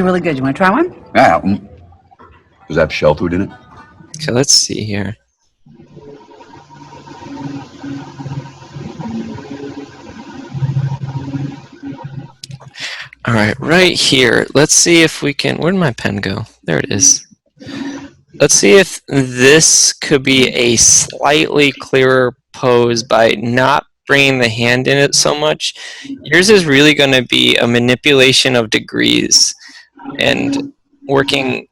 Really good. You want to try one? Yeah. Does that have shell food in it? Okay, let's see here. All right, right here. Let's see if we can. Where'd my pen go? There it is. Let's see if this could be a slightly clearer pose by not bringing the hand in it so much. Yours is really going to be a manipulation of degrees and working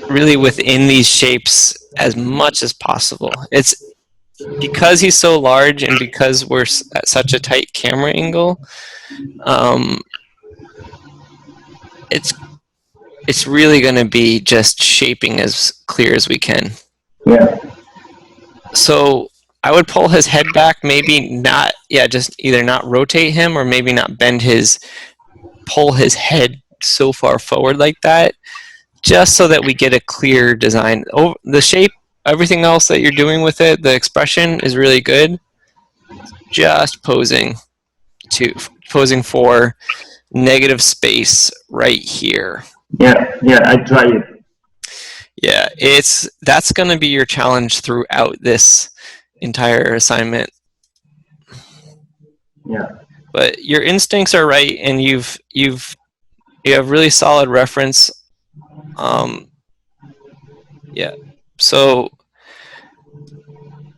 really within these shapes as much as possible. It's because he's so large and because we're at such a tight camera angle, it's really going to be just shaping as clear as we can. Yeah. So I would pull his head back, maybe not, just either not rotate him or maybe not pull his head so far forward like that, just so that we get a clear design. Oh, the shape, everything else that you're doing with it, the expression is really good. Just posing for negative space right here. Yeah, I try it. Yeah, that's going to be your challenge throughout this entire assignment. Yeah. But your instincts are right, and you have really solid reference. Yeah, so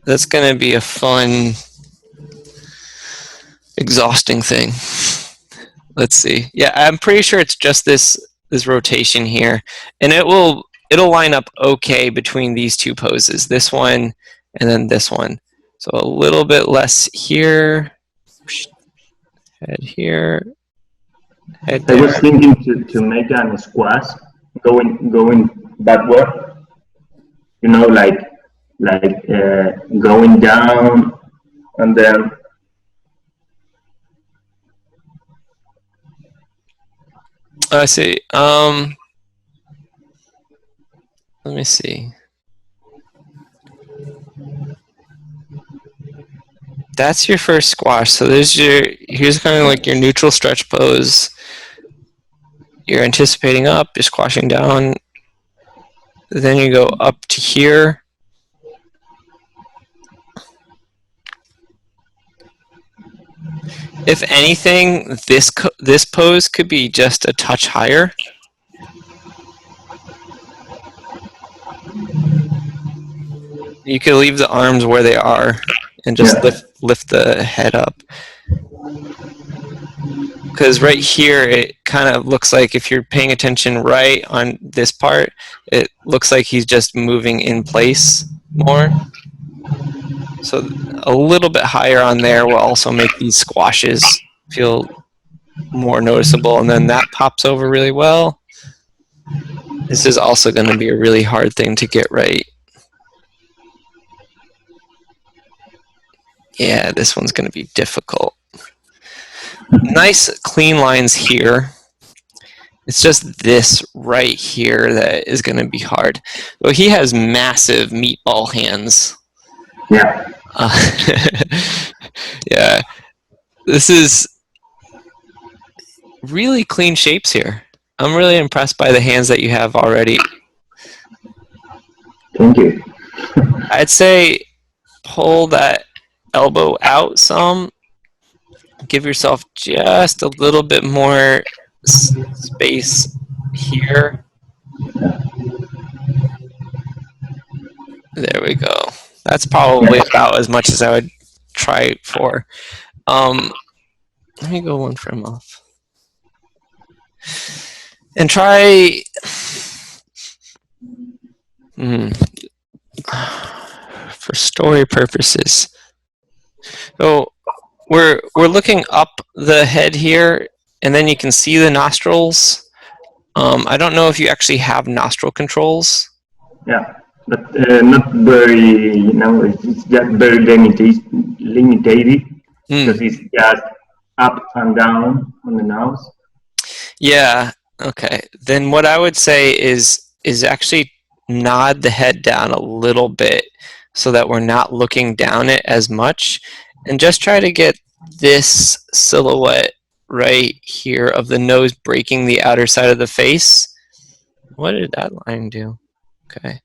that's going to be a fun, exhausting thing. Let's see. Yeah, I'm pretty sure it's just this rotation here, and it'll line up okay between these two poses, this one and then this one. So a little bit less here, head here, head there. I was thinking to make an squash going backward. You know, like going down and then. I see. Let me see. That's your first squash. So here's kind of like your neutral stretch pose. You're anticipating up, you're squashing down. Then you go up to here. If anything, this pose could be just a touch higher. You could leave the arms where they are and just lift the head up. Because right here, it kind of looks like if you're paying attention right on this part, it looks like he's just moving in place more. So a little bit higher on there will also make these squashes feel more noticeable, and then that pops over really well. This is also going to be a really hard thing to get right. Yeah, this one's going to be difficult. Nice clean lines here. It's just this right here that is going to be hard. So he has massive meatball hands. Yeah. Yeah. This is really clean shapes here. I'm really impressed by the hands that you have already. Thank you. I'd say pull that elbow out some. Give yourself just a little bit more space here. There we go. That's probably about as much as I would try for. Let me go one frame off. And try for story purposes. So we're looking up the head here, and then you can see the nostrils. I don't know if you actually have nostril controls. Yeah, but not very, it's just very limited because it's just up and down on the nose. Yeah, okay. Then what I would say is actually nod the head down a little bit so that we're not looking down it as much, and just try to get this silhouette right here of the nose breaking the outer side of the face. What did that line do? Okay.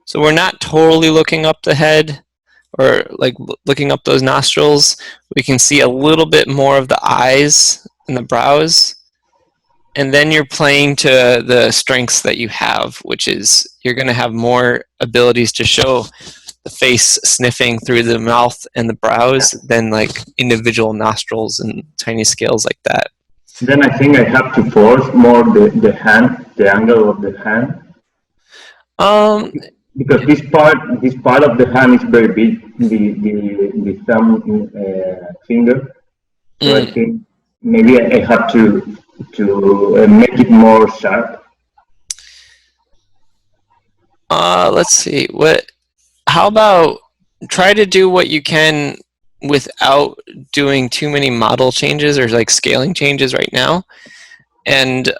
So we're not totally looking up the head or like looking up those nostrils. We can see a little bit more of the eyes and the brows. And then you're playing to the strengths that you have, which is you're going to have more abilities to show the face sniffing through the mouth and the brows than like individual nostrils and tiny scales like that. Then I think I have to force more the hand, the angle of the hand. Because this part of the hand is very big, the thumb finger. So I think maybe I have to make it more sharp. Let's see. How about try to do what you can without doing too many model changes or like scaling changes right now. And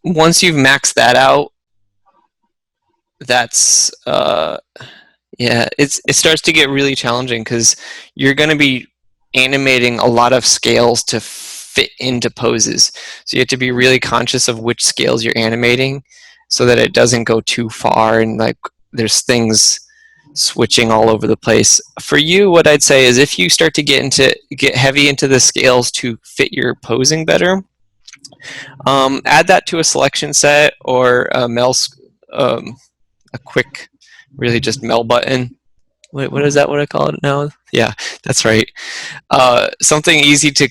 once you've maxed that out, that's yeah, it starts to get really challenging because you're going to be animating a lot of scales to fit into poses. So you have to be really conscious of which scales you're animating so that it doesn't go too far and like there's things switching all over the place. For you, what I'd say is if you start to get heavy into the scales to fit your posing better, add that to a selection set or a quick, really just mel button. Wait, what is that? What I call it now? Yeah, that's right. Something easy to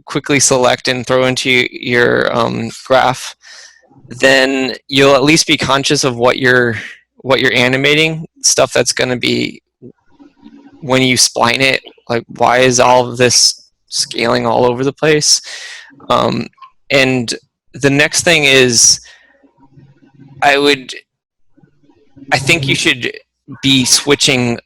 quickly select and throw into your graph. Then you'll at least be conscious of what you're animating. Stuff that's going to be when you spline it. Like, why is all of this scaling all over the place? And the next thing is, I think you should be switching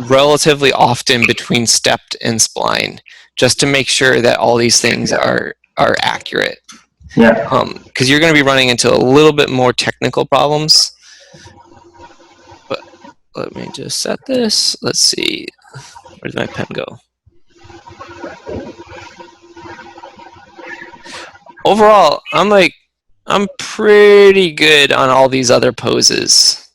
relatively often between stepped and spline, just to make sure that all these things are accurate. Yeah. Because you're going to be running into a little bit more technical problems. But let me just set this. Let's see. Where did my pen go? Overall, I'm pretty good on all these other poses.